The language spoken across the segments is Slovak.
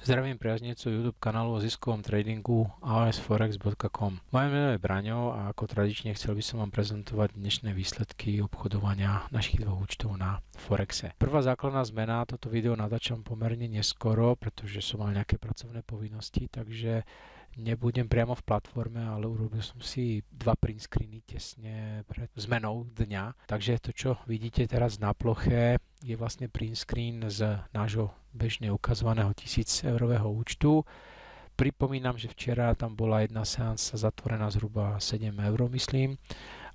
Zdravím priaznivcov YouTube kanálu o ziskovom tradingu asforex.com. Moje meno je Braňo a ako tradične chcel by som vám prezentovať dnešné výsledky obchodovania našich dvoch účtov na Forexe. Prvá základná zmena, toto video natáčam pomerne neskoro, pretože som mal nejaké pracovné povinnosti, takže nebudem priamo v platforme, ale urobil som si dva print screeny tesne pred zmenou dňa. Takže to, čo vidíte teraz na ploche, je vlastne print screen z nášho bežne ukazovaného 1000 eurového účtu. Pripomínam, že včera tam bola jedna seansa zatvorená zhruba 7 eur, myslím,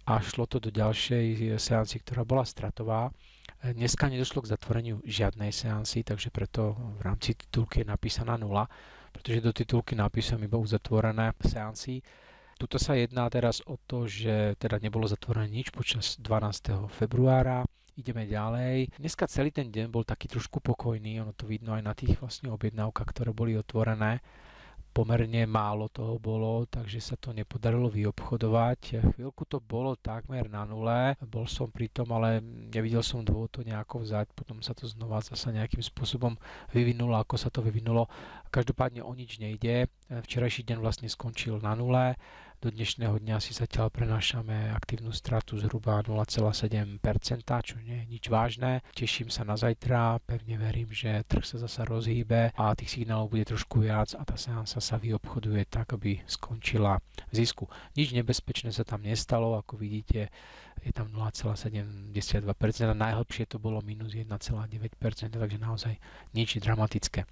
a šlo to do ďalšej seansy, ktorá bola stratová. Dneska nedošlo k zatvoreniu žiadnej seansy, takže preto v rámci titulky je napísaná 0, pretože do titulky napíšem iba uzatvorené seansy. Tuto sa jedná teraz o to, že teda nebolo zatvorené nič počas 12. februára. Ideme ďalej. Dneska celý ten deň bol taký trošku pokojný, ono to vidno aj na tých vlastne objednávkach, ktoré boli otvorené. Pomerne málo toho bolo, takže sa to nepodarilo vyobchodovať. Chvíľku to bolo takmer na nule, bol som pri tom, ale nevidel som dôvod to nejako vzať, potom sa to znova zasa nejakým spôsobom vyvinulo, ako sa to vyvinulo. Každopádne o nič nejde. Včerajší deň vlastne skončil na nule. Do dnešného dňa si zatiaľ prenášame aktívnu stratu zhruba 0,7%, čo nie je nič vážne. Teším sa na zajtra, pevne verím, že trh sa zasa rozhýbe a tých signálov bude trošku viac a tá seansa sa vyobchoduje tak, aby skončila v zisku. Nič nebezpečné sa tam nestalo, ako vidíte, je tam 0,72%, a najhlbšie to bolo minus 1,9%, takže naozaj nič dramatické.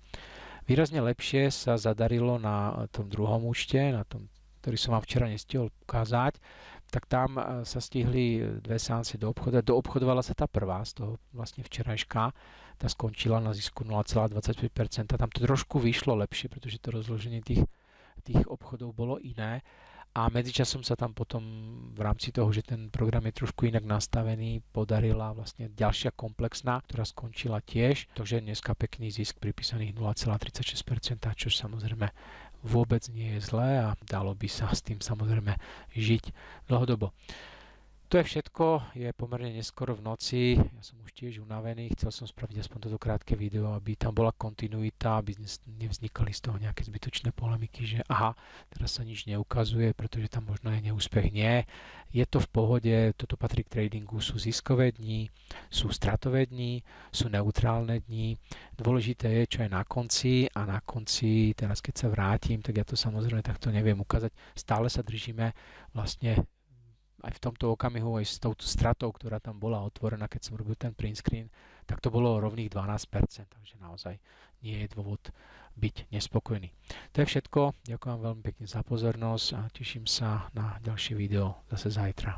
Výrazne lepšie sa zadarilo na tom druhom účte, na tom, ktorý som vám včera nestihol ukázať, tak tam sa stihli dve seanse doobchodovala sa tá prvá z toho vlastne včerajška, tá skončila na zisku 0,25%, tam to trošku vyšlo lepšie, pretože to rozloženie tých obchodov bolo iné a medzičasom sa tam potom v rámci toho, že ten program je trošku inak nastavený, podarila vlastne ďalšia komplexná, ktorá skončila tiež, takže dneska pekný zisk pripísaných 0,36%, čo samozrejme vôbec nie je zlé a dalo by sa s tým samozrejme žiť dlhodobo. To je všetko, je pomerne neskoro v noci, ja som už tiež unavený, chcel som spraviť aspoň toto krátke video, aby tam bola kontinuita, aby nevznikali z toho nejaké zbytočné polemiky, že aha, teraz sa nič neukazuje, pretože tam možno je neúspech. Nie, je to v pohode, toto patrí k tradingu, sú ziskové dni, sú stratové dni, sú neutrálne dni, dôležité je, čo je na konci a na konci, teraz keď sa vrátim, tak ja to samozrejme takto neviem ukázať, stále sa držíme vlastne aj v tomto okamihu, aj s touto stratou, ktorá tam bola otvorená, keď som robil ten print screen, tak to bolo rovných 12%, takže naozaj nie je dôvod byť nespokojný. To je všetko, ďakujem veľmi pekne za pozornosť a teším sa na ďalšie video zase zajtra.